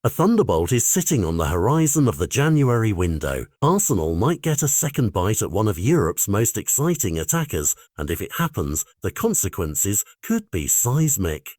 A thunderbolt is sitting on the horizon of the January window. Arsenal might get a second bite at one of Europe's most exciting attackers, and if it happens, the consequences could be seismic.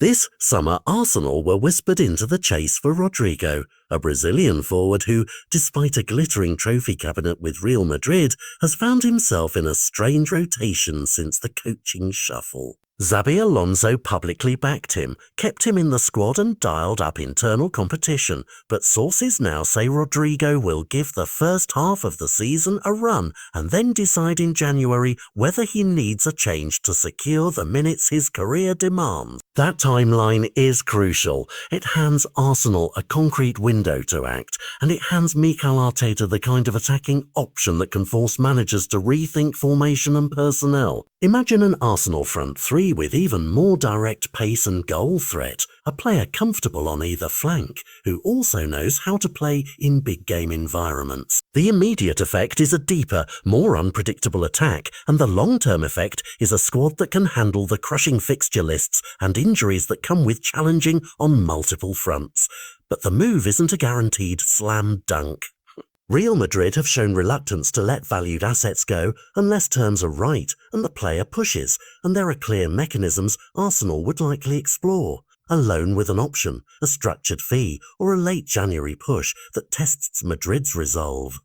This summer, Arsenal were whispered into the chase for Rodrygo, a Brazilian forward who, despite a glittering trophy cabinet with Real Madrid, has found himself in a strange rotation since the coaching shuffle. Xabi Alonso publicly backed him, kept him in the squad and dialed up internal competition, but sources now say Rodrygo will give the first half of the season a run and then decide in January whether he needs a change to secure the minutes his career demands. That timeline is crucial. It hands Arsenal a concrete window to act, and it hands Mikel Arteta the kind of attacking option that can force managers to rethink formation and personnel. Imagine an Arsenal front three with even more direct pace and goal threat, a player comfortable on either flank, who also knows how to play in big game environments. The immediate effect is a deeper, more unpredictable attack, and the long-term effect is a squad that can handle the crushing fixture lists and injuries that come with challenging on multiple fronts. But the move isn't a guaranteed slam dunk. Real Madrid have shown reluctance to let valued assets go unless terms are right and the player pushes, and there are clear mechanisms Arsenal would likely explore. A loan with an option, a structured fee, or a late January push that tests Madrid's resolve.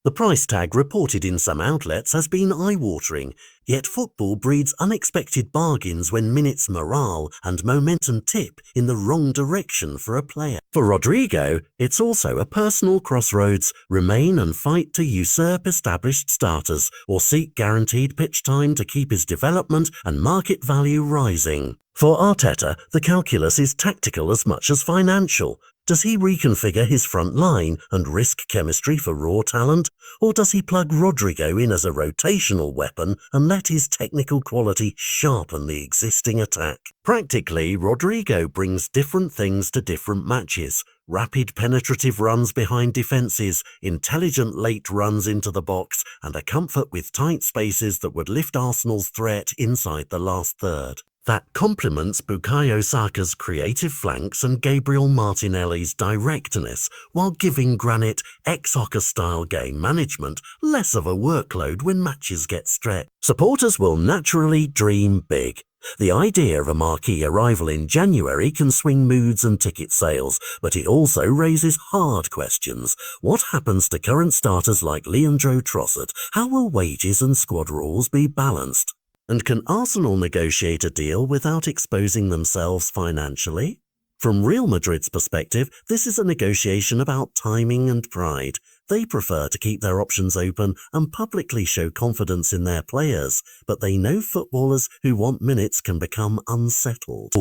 The price tag reported in some outlets has been eye-watering, yet football breeds unexpected bargains when minutes morale and momentum tip in the wrong direction for a player. For Rodrygo, it's also a personal crossroads: remain and fight to usurp established starters, or seek guaranteed pitch time to keep his development and market value rising. For Arteta, the calculus is tactical as much as financial. Does he reconfigure his front line and risk chemistry for raw talent, or does he plug Rodrygo in as a rotational weapon and let his technical quality sharpen the existing attack? Practically, Rodrygo brings different things to different matches: rapid penetrative runs behind defences, intelligent late runs into the box, and a comfort with tight spaces that would lift Arsenal's threat inside the last third. That complements Bukayo Saka's creative flanks and Gabriel Martinelli's directness, while giving Granit ex-Hocker-style game management less of a workload when matches get stretched. Supporters will naturally dream big. The idea of a marquee arrival in January can swing moods and ticket sales, but it also raises hard questions. What happens to current starters like Leandro Trossard? How will wages and squad rules be balanced? And can Arsenal negotiate a deal without exposing themselves financially? From Real Madrid's perspective, this is a negotiation about timing and pride. They prefer to keep their options open and publicly show confidence in their players, but they know footballers who want minutes can become unsettled.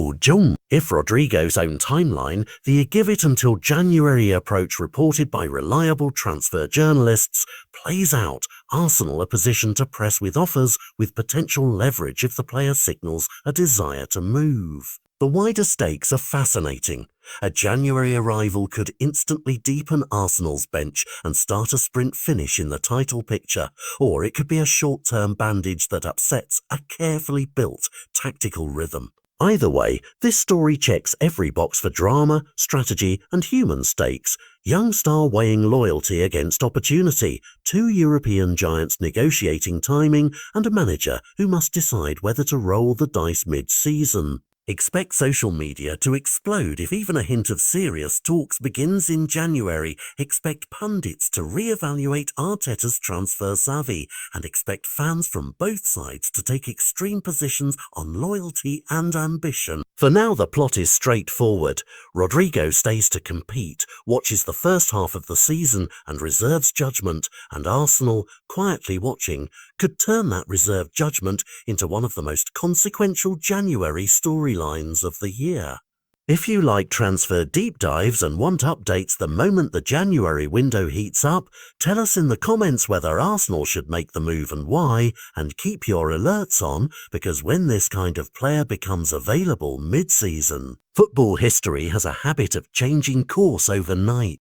If Rodrygo's own timeline, the give it until January approach reported by reliable transfer journalists, plays out, Arsenal are positioned to press with offers with potential leverage if the player signals a desire to move. The wider stakes are fascinating. A January arrival could instantly deepen Arsenal's bench and start a sprint finish in the title picture, or it could be a short-term bandage that upsets a carefully built tactical rhythm. Either way, this story checks every box for drama, strategy, and human stakes. Young star weighing loyalty against opportunity, two European giants negotiating timing, and a manager who must decide whether to roll the dice mid-season. Expect social media to explode if even a hint of serious talks begins in January. Expect pundits to re-evaluate Arteta's transfer savvy, and expect fans from both sides to take extreme positions on loyalty and ambition. For now, the plot is straightforward. Rodrygo stays to compete, watches the first half of the season and reserves judgment, and Arsenal, quietly watching, could turn that reserved judgment into one of the most consequential January storylines of the year. If you like transfer deep dives and want updates the moment the January window heats up, tell us in the comments whether Arsenal should make the move and why, and keep your alerts on, because when this kind of player becomes available mid-season, football history has a habit of changing course overnight.